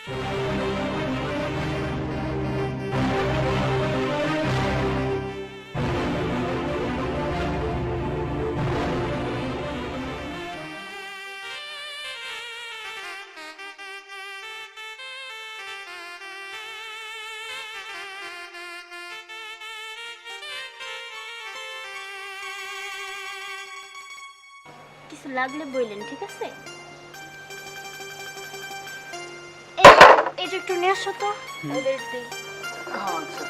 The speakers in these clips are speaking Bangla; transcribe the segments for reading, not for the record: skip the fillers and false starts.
কিছু লাগলে বললেন, ঠিক আছে? এই যে একটু নিয়ে আসো তো ওদের দিই। আচ্ছা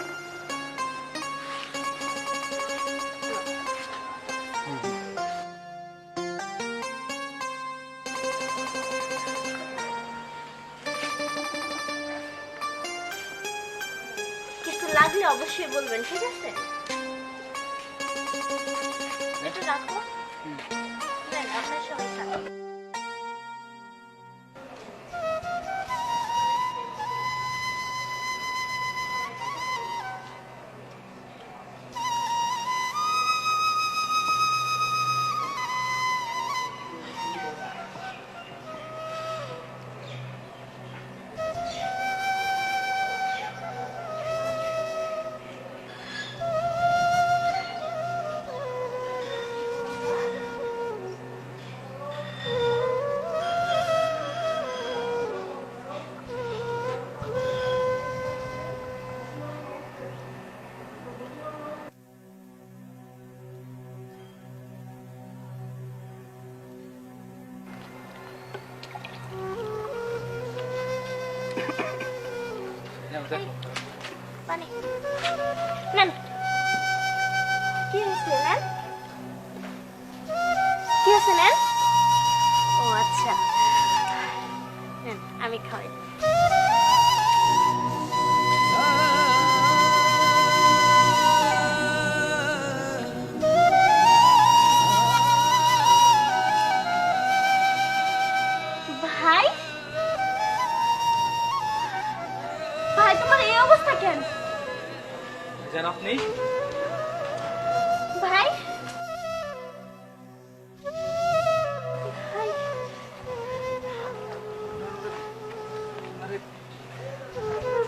কিছু লাগলে অবশ্যই বলবেন, ঠিক আছে? এটা রাখো। নেন, আপনার সবাই খাবেন। পানি নেন। কি হয়েছে? নেন। কি হয়েছে? নেন। ও আচ্ছা, নেন, আমি খাওয়াই। ভাই, ভাই তোমার এই অবস্থা কেন? জান আপনি ভাই, ভাই,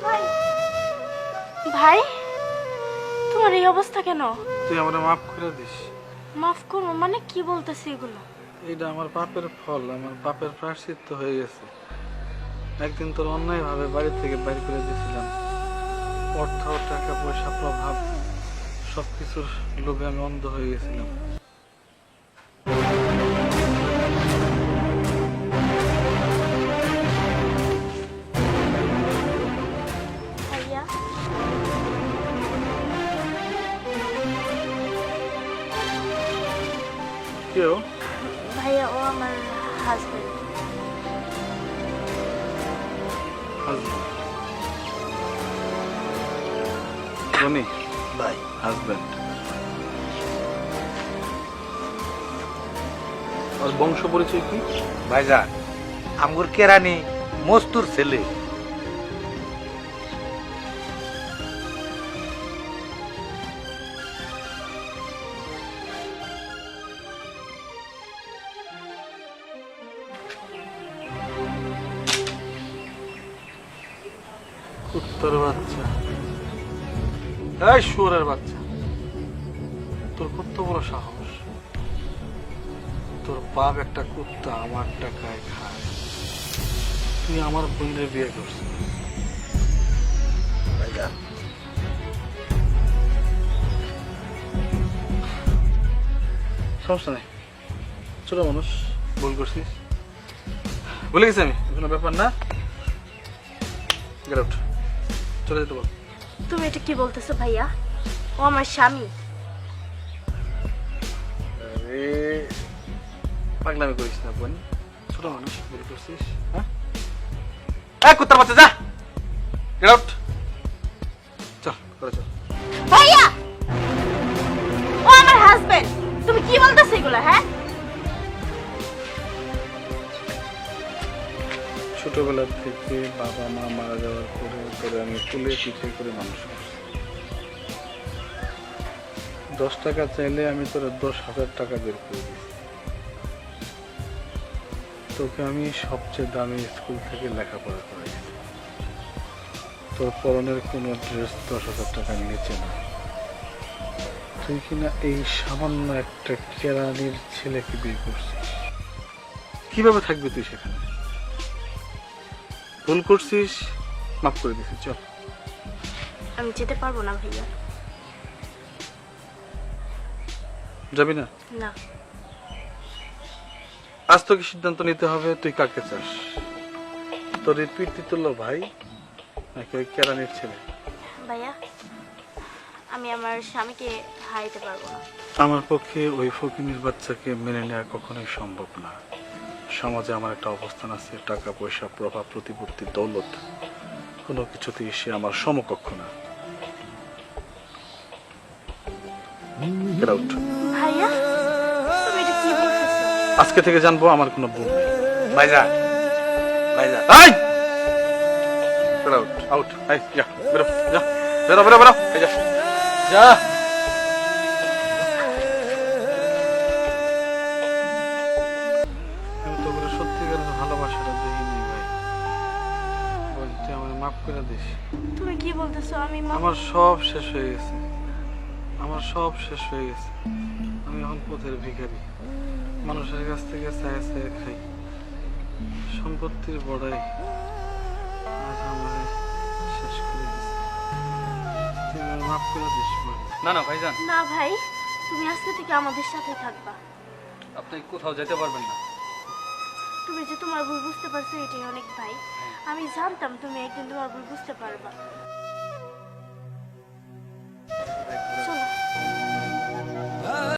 ভাই, ভাই, তোমার এই অবস্থা কেন? তুই আমার মাফ করে দিস। মাফ করবো মানে? কি বলতেছি এগুলো? এটা আমার পাপের ফল, আমার পাপের প্রায়শ্চিত্ত হয়ে গেছে। একদিন তোর অন্যায় ভাবে বাড়ি থেকে বাইর করে দিয়েছিলাম। অর্থ, টাকা পয়সা, প্রভাব সবকিছুর লোভে আমি অন্ধ হয়ে গেছিলাম। ভাইয়া, কেউ ভাইয়া ও আমার হাজবেন্ড। রনি ভাই হাজব্যান্ড। আর বংশ পরিচয় কি? ভাইজান আমগুর কেরানি মস্তুর ছেলে। কুত্তার বাচ্চা, এই শুয়োরের বাচ্চা, তোর কত বড় সাহস! তোর বাপ একটা কুত্তা আমার টাকায় খায়, তুই আমার বোনের বিয়ে করছিস। ভাইজান সমস্যা নেই, ছোট মানুষ, ভুল করছিস, ভুলে গেছি আমি, কোনো ব্যাপার না। গেট আউট, চলে যেতে বল। তুমি এটা কি বলতেছো ভাইয়া? ও আমার স্বামী। আরে পাগলামি করিস না বোন, ছোট মানুষ, ভুল করছিস। হ্যাঁ, এই কুত্তার বাচ্চা, যা, গেট আউট, চল করে চল। ভাইয়া, ও আমার হাজবেন্ড। তুমি কি বলতেছো এগুলো? হ্যাঁ, ছোটবেলা থেকে বাবা মা মারা যাওয়ার পরে তোরে আমি তুলে পিঠে করে মানুষ করছি। 10 টাকা চাইলে আমি তোরা 10,000 টাকা বের করে দিচ্ছি। তোকে আমি সবচেয়ে দামি স্কুল থেকে লেখাপড়া করাইছি। তোর পরনের কোনো ড্রেস 10,000 টাকার নিচে না। তুই কিনা এই সামান্য একটা কেরানির ছেলেকে বিয়ে করছিস। কিভাবে থাকবি তুই সেখানে? ভুল করছিস, মাফ করে দিছিস, চল। আমি যেতে পারবো না ভাইয়া। যাবি না? না। আজ তোকে সিদ্ধান্ত নিতে হবে, তুই কাকে চাস? তোর এই পিতৃতুল্য ভাই নাকি ওই কেরানির ছেলে? ভাইয়া, আমি আমার স্বামীকে হারাইতে পারবো না। আমার পক্ষে ওই ফকিনীর বাচ্চাকে মেনে নেওয়া কখনোই সম্ভব না। সমাজে আমার একটা অবস্থান আছে, টাকা পয়সা, প্রভাব, প্রতিপত্তি, দৌলত, কোনো কিছুতেই সে আমার সমকক্ষ না। Get out. ভাইয়া, তুমি এটা কি বলতেছো? আজকে থেকে জানবো আমার কোনো ভুল নেই। ভাইজান, ভাইজান, এই! Get out, out. এই, যা, বেরো, যা, বেরো, বেরো, বেরো, এই যা, যা। আমি তো করে সত্যিকারের ভালোবাসাটা দেখিনি ভাই। বল, তুই আমাকে মাফ করে দিস। তুমি কি বলতেছো? আমার সব শেষ হয়ে গেছে, আমার সব শেষ হয়ে গেছে। আমি এখন পথের ভিখারি, মানুষের কাছ থেকে চায়ে চায়ে খাই। সম্পত্তির বড়াই আজ আমারে শেষ করে দিছে। তুই আমাকে মাফ করে দিস মা। না না ভাইজান, না ভাই, তুমি আজকে থেকে আমাদের সাথে থাকবা। আপনি কোথাও যেতে পারবেন না। তুমি যে তোমার ভুল বুঝতে পারছো এটাই অনেক ভাই। আমি জানতাম তুমি একদিন তোমার ভুল বুঝতে পারবা।